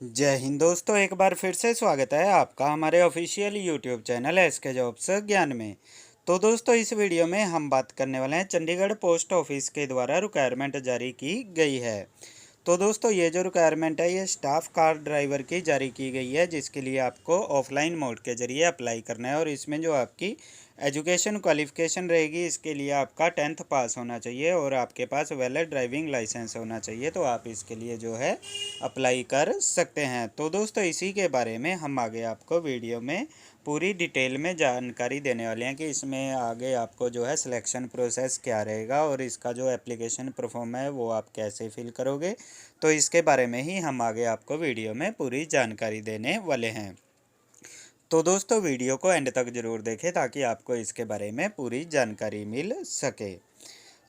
जय हिंद दोस्तों, एक बार फिर से स्वागत है आपका हमारे official YouTube channel SK jobs ज्ञान में। तो दोस्तों, इस वीडियो में हम बात करने वाले हैं चंडीगढ़ पोस्ट ऑफिस के द्वारा रिक्वायरमेंट जारी की गई है। तो दोस्तों, ये जो रिक्वायरमेंट है ये स्टाफ कार ड्राइवर की जारी की गई है, जिसके लिए आपको ऑफलाइन मोड के जरिए अप्लाई करना है। और इसमें जो आपकी एजुकेशन क्वालिफिकेशन रहेगी, इसके लिए आपका 10th पास होना चाहिए और आपके पास वैलिड ड्राइविंग लाइसेंस होना चाहिए। तो आप इसके लिए जो है अप्लाई कर सकते हैं। तो दोस्तों, इसी के बारे में हम आगे आपको वीडियो में पूरी डिटेल में जानकारी देने वाले हैं कि इसमें आगे आपको जो है सिलेक्शन प्रोसेस क्या रहेगा और इसका जो एप्लीकेशन परफॉर्म है वो आप कैसे फिल करोगे। तो इसके बारे में ही हम आगे आपको वीडियो में पूरी जानकारी देने वाले हैं। तो दोस्तों, वीडियो को एंड तक ज़रूर देखें ताकि आपको इसके बारे में पूरी जानकारी मिल सके।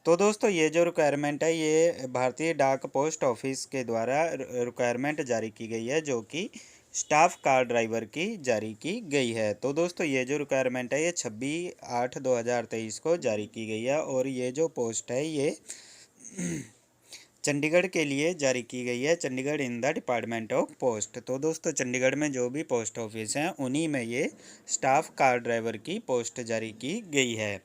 तो दोस्तों, ये जो रिक्वायरमेंट है ये भारतीय डाक पोस्ट ऑफिस के द्वारा रिक्वायरमेंट जारी की गई है, जो कि स्टाफ कार ड्राइवर की जारी की गई है। तो दोस्तों, ये जो रिक्वायरमेंट है ये 26/8/2023 को जारी की गई है और ये जो पोस्ट है ये चंडीगढ़ के लिए जारी की गई है, Chandigarh in the department of post. तो दोस्तों, चंडीगढ़ में जो भी पोस्ट ऑफिस हैं उन्हीं में ये स्टाफ कार ड्राइवर की पोस्ट जारी की गई है।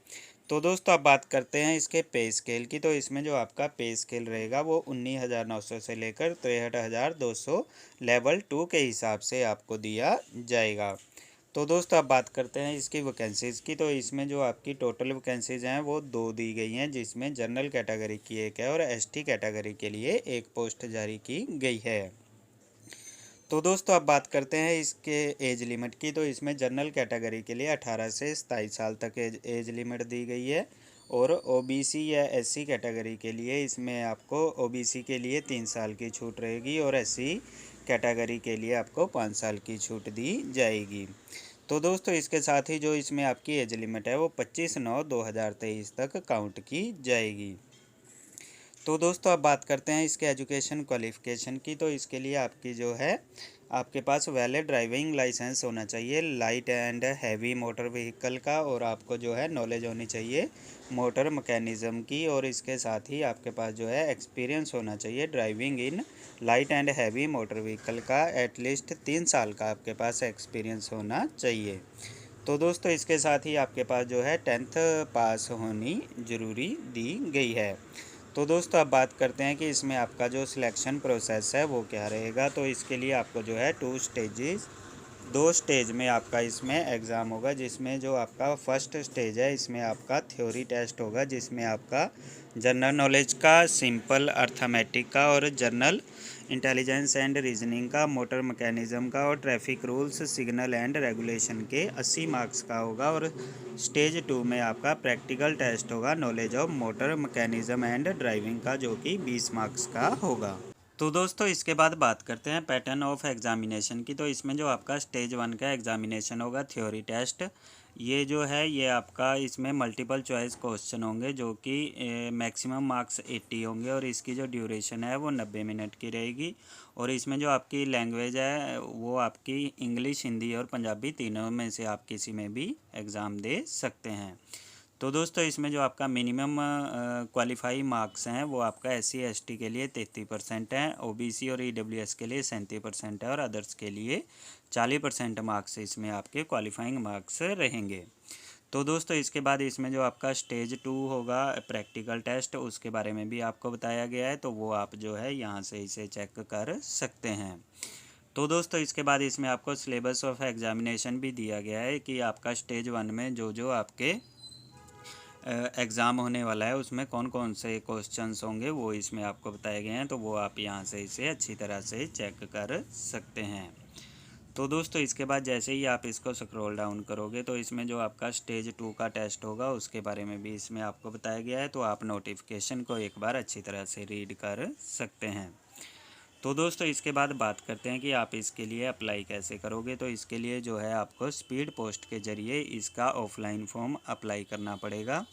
तो दोस्तों, अब बात करते हैं इसके पे स्केल की। तो इसमें जो आपका पे स्केल रहेगा वो 19,900 से लेकर 63,200 लेवल 2 के हिसाब से आपको दिया जाएगा। तो दोस्तों, अब बात करते हैं इसकी वैकेंसीज़ की। तो इसमें जो आपकी टोटल वैकेंसीज़ हैं वो 2 दी गई हैं, जिसमें जनरल कैटेगरी की एक है और एसटी कैटेगरी के लिए एक पोस्ट जारी की गई है। तो दोस्तों, अब बात करते हैं इसके एज लिमिट की। तो इसमें जनरल कैटेगरी के लिए 18 से 27 साल तक एज लिमिट दी गई है और ओबीसी या एससी कैटेगरी के लिए इसमें आपको ओबीसी के लिए 3 साल की छूट रहेगी और एससी कैटेगरी के लिए आपको 5 साल की छूट दी जाएगी। तो दोस्तों, इसके साथ ही जो इसमें आपकी एज लिमिट है वो 25/9/2023 तक काउंट की जाएगी। तो दोस्तों, अब बात करते हैं इसके एजुकेशन क्वालिफ़िकेशन की। तो इसके लिए आपकी जो है आपके पास वैलिड ड्राइविंग लाइसेंस होना चाहिए light and heavy motor vehicle का, और आपको जो है नॉलेज होनी चाहिए मोटर मैकेनिज़्म की, और इसके साथ ही आपके पास जो है एक्सपीरियंस होना चाहिए driving in light and heavy motor vehicle का। एटलीस्ट 3 साल का आपके पास एक्सपीरियंस होना चाहिए। तो दोस्तों, इसके साथ ही आपके पास जो है 10th पास होनी ज़रूरी दी गई है। तो दोस्तों, अब बात करते हैं कि इसमें आपका जो सिलेक्शन प्रोसेस है वो क्या रहेगा। तो इसके लिए आपको जो है 2 स्टेज में आपका इसमें एग्ज़ाम होगा, जिसमें जो आपका फर्स्ट स्टेज है इसमें आपका थ्योरी टेस्ट होगा, जिसमें आपका जनरल नॉलेज का, सिंपल अर्थमेटिक का और जनरल इंटेलिजेंस एंड रीजनिंग का, मोटर मैकेनिज़्म का और traffic rules, signal and regulation के 80 मार्क्स का होगा। और स्टेज 2 में आपका प्रैक्टिकल टेस्ट होगा knowledge of motor mechanism and driving का, जो कि 20 मार्क्स का होगा। तो दोस्तों, इसके बाद बात करते हैं पैटर्न ऑफ एग्जामिनेशन की। तो इसमें जो आपका स्टेज 1 का एग्जामिनेशन होगा थ्योरी टेस्ट, ये जो है ये आपका इसमें मल्टीपल चॉइस क्वेश्चन होंगे, जो कि मैक्सिमम मार्क्स 80 होंगे और इसकी जो ड्यूरेशन है वो 90 मिनट की रहेगी। और इसमें जो आपकी लैंग्वेज है वो आपकी इंग्लिश, हिंदी और पंजाबी तीनों में से आप किसी में भी एग्ज़ाम दे सकते हैं। तो दोस्तों, इसमें जो आपका मिनिमम क्वालिफाई मार्क्स हैं वो आपका SC ST के लिए 33% है, OBC और EWS के लिए 37% है और अदर्स के लिए 40% मार्क्स इसमें आपके क्वालिफाइंग मार्क्स रहेंगे। तो दोस्तों, इसके बाद इसमें जो आपका स्टेज 2 होगा प्रैक्टिकल टेस्ट, उसके बारे में भी आपको बताया गया है, तो वो आप जो है यहाँ से इसे चेक कर सकते हैं। तो दोस्तों, इसके बाद इसमें आपको सिलेबस ऑफ एग्जामिनेशन भी दिया गया है कि आपका स्टेज 1 में जो जो आपके एग्ज़ाम होने वाला है उसमें कौन कौन से क्वेश्चंस होंगे वो इसमें आपको बताए गए हैं, तो वो आप यहाँ से इसे अच्छी तरह से चेक कर सकते हैं। तो दोस्तों, इसके बाद जैसे ही आप इसको स्क्रॉल डाउन करोगे तो इसमें जो आपका स्टेज 2 का टेस्ट होगा उसके बारे में भी इसमें आपको बताया गया है, तो आप नोटिफिकेशन को एक बार अच्छी तरह से रीड कर सकते हैं। तो दोस्तों, इसके बाद बात करते हैं कि आप इसके लिए अप्लाई कैसे करोगे। तो इसके लिए जो है आपको स्पीड पोस्ट के ज़रिए इसका ऑफलाइन फॉर्म अप्लाई करना पड़ेगा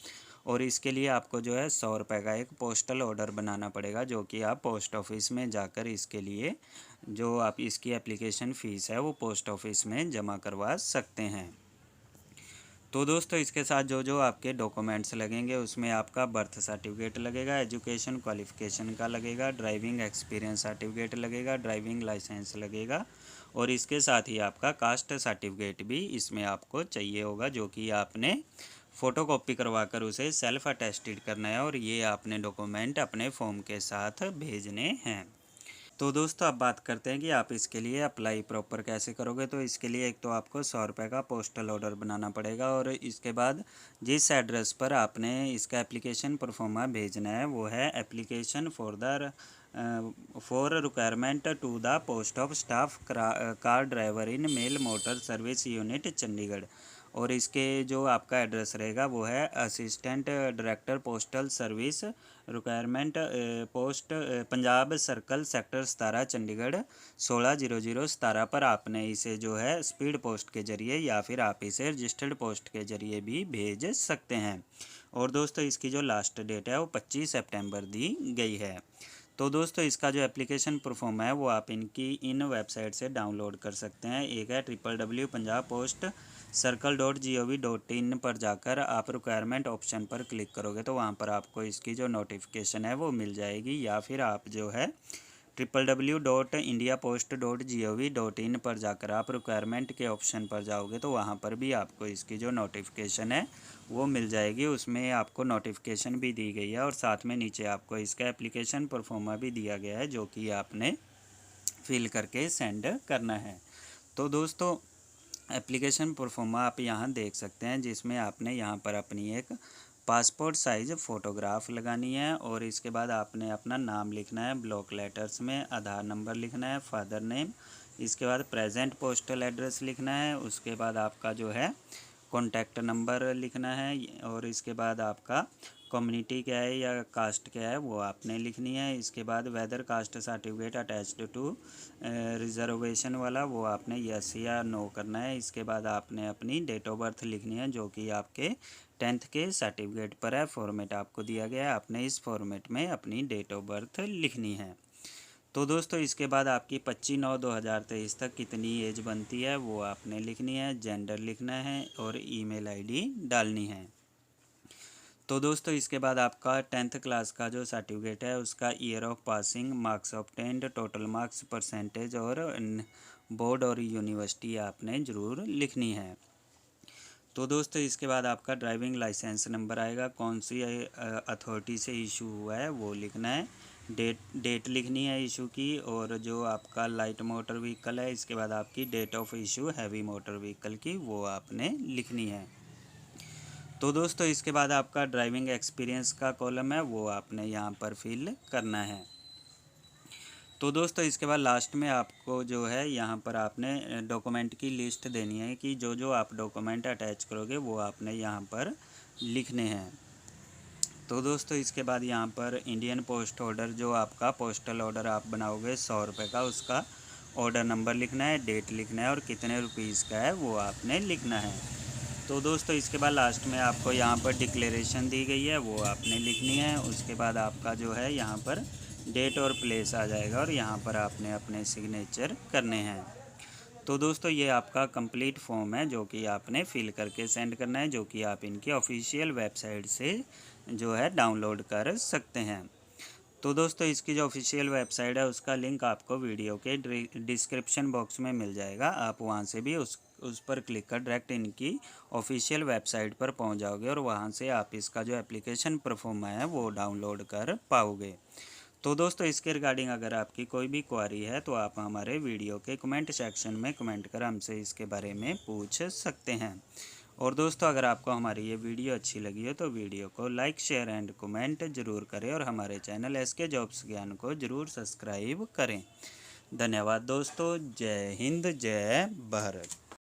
और इसके लिए आपको जो है 100 रुपये का एक पोस्टल ऑर्डर बनाना पड़ेगा, जो कि आप पोस्ट ऑफिस में जाकर इसके लिए जो आप इसकी एप्लीकेशन फ़ीस है वो पोस्ट ऑफिस में जमा करवा सकते हैं। तो दोस्तों इसके साथ जो जो आपके डॉक्यूमेंट्स लगेंगे उसमें आपका बर्थ सर्टिफिकेट लगेगा, एजुकेशन क्वालिफ़िकेशन का लगेगा, ड्राइविंग एक्सपीरियंस सर्टिफिकेट लगेगा, ड्राइविंग लाइसेंस लगेगा और इसके साथ ही आपका कास्ट सर्टिफिकेट भी इसमें आपको चाहिए होगा, जो कि आपने फ़ोटोकॉपी करवा कर उसे सेल्फ अटेस्टेड करना है और ये आपने डॉक्यूमेंट अपने फॉर्म के साथ भेजने हैं। तो दोस्तों अब बात करते हैं कि आप इसके लिए अप्लाई प्रॉपर कैसे करोगे। तो इसके लिए एक तो आपको 100 रुपये का पोस्टल ऑर्डर बनाना पड़ेगा और इसके बाद जिस एड्रेस पर आपने इसका एप्लीकेशन परफॉर्मा भेजना है वो है application for requirement to the post of staff car driver in mail motor service unit Chandigarh. और इसके जो आपका एड्रेस रहेगा वो है assistant director postal service requirement post Punjab circle sector 17 Chandigarh 160017 पर आपने इसे जो है स्पीड पोस्ट के ज़रिए या फिर आप इसे रजिस्टर्ड पोस्ट के ज़रिए भी भेज सकते हैं। और दोस्तों इसकी जो लास्ट डेट है वो 25 सितंबर दी गई है। तो दोस्तों इसका जो एप्लीकेशन परफॉर्म है वो आप इनकी इन वेबसाइट से डाउनलोड कर सकते हैं। एक है www.punjabpostcircle.gov.in पर जाकर आप रिक्वायरमेंट ऑप्शन पर क्लिक करोगे तो वहाँ पर आपको इसकी जो नोटिफिकेशन है वो मिल जाएगी, या फिर आप जो है www.indiapost.gov.in पर जाकर आप रिक्वायरमेंट के ऑप्शन पर जाओगे तो वहाँ पर भी आपको इसकी जो नोटिफिकेशन है वो मिल जाएगी। उसमें आपको नोटिफिकेशन भी दी गई है और साथ में नीचे आपको इसका एप्लीकेशन परफॉर्मा भी दिया गया है, जो कि आपने फिल करके सेंड करना है। तो दोस्तों एप्लीकेशन परफॉर्मा आप यहाँ देख सकते हैं, जिसमें आपने यहाँ पर अपनी एक पासपोर्ट साइज़ फ़ोटोग्राफ लगानी है और इसके बाद आपने अपना नाम लिखना है ब्लॉक लेटर्स में, आधार नंबर लिखना है, फादर नेम, इसके बाद प्रेजेंट पोस्टल एड्रेस लिखना है, उसके बाद आपका जो है कॉन्टैक्ट नंबर लिखना है और इसके बाद आपका कम्युनिटी क्या है या कास्ट क्या है वो आपने लिखनी है। इसके बाद whether caste certificate attached to reservation वाला वो आपने यस या नो करना है। इसके बाद आपने अपनी डेट ऑफ बर्थ लिखनी है, जो कि आपके 10th के सर्टिफिकेट पर है। फॉर्मेट आपको दिया गया है, आपने इस फॉर्मेट में अपनी डेट ऑफ बर्थ लिखनी है। तो दोस्तों इसके बाद आपकी 25/9/2023 तक कितनी एज बनती है वो आपने लिखनी है, जेंडर लिखना है और ईमेल आईडी डालनी है। तो दोस्तों इसके बाद आपका 10th क्लास का जो सर्टिफिकेट है उसका year of passing, marks obtained, total marks, percentage और बोर्ड और यूनिवर्सिटी आपने ज़रूर लिखनी है। तो दोस्तों इसके बाद आपका ड्राइविंग लाइसेंस नंबर आएगा, कौन सी अथॉरिटी से इशू हुआ है वो लिखना है, डेट लिखनी है इशू की, और जो आपका लाइट मोटर व्हीकल है इसके बाद आपकी date of issue heavy motor vehicle की वो आपने लिखनी है। तो दोस्तों इसके बाद आपका ड्राइविंग एक्सपीरियंस का कॉलम है वो आपने यहाँ पर फिल करना है। तो दोस्तों इसके बाद लास्ट में आपको जो है यहाँ पर आपने डॉक्यूमेंट की लिस्ट देनी है कि जो जो आप डॉक्यूमेंट अटैच करोगे वो आपने यहाँ पर लिखने हैं। तो दोस्तों इसके बाद यहाँ पर इंडियन पोस्ट ऑर्डर जो आपका पोस्टल ऑर्डर आप बनाओगे 100 रुपये का, उसका ऑर्डर नंबर लिखना है, डेट लिखना है और कितने रुपीज़ का है वो आपने लिखना है। तो दोस्तों इसके बाद लास्ट में आपको यहाँ पर डिक्लेरेशन दी गई है वो आपने लिखनी है। उसके बाद आपका जो है यहाँ पर डेट और प्लेस आ जाएगा और यहाँ पर आपने अपने सिग्नेचर करने हैं। तो दोस्तों ये आपका कंप्लीट फॉर्म है जो कि आपने फिल करके सेंड करना है, जो कि आप इनकी ऑफिशियल वेबसाइट से जो है डाउनलोड कर सकते हैं। तो दोस्तों इसकी जो ऑफिशियल वेबसाइट है उसका लिंक आपको वीडियो के डिस्क्रिप्शन बॉक्स में मिल जाएगा। आप वहां से भी उस पर क्लिक कर डायरेक्ट इनकी ऑफिशियल वेबसाइट पर पहुंच जाओगे और वहां से आप इसका जो एप्लीकेशन परफॉर्मा है वो डाउनलोड कर पाओगे। तो दोस्तों इसके रिगार्डिंग अगर आपकी कोई भी क्वारी है तो आप हमारे वीडियो के कमेंट सेक्शन में कमेंट कर हमसे इसके बारे में पूछ सकते हैं। और दोस्तों अगर आपको हमारी ये वीडियो अच्छी लगी हो तो वीडियो को लाइक, शेयर एंड कमेंट ज़रूर करें और हमारे चैनल SK जॉब्स ज्ञान को ज़रूर सब्सक्राइब करें। धन्यवाद दोस्तों। जय हिंद, जय भारत।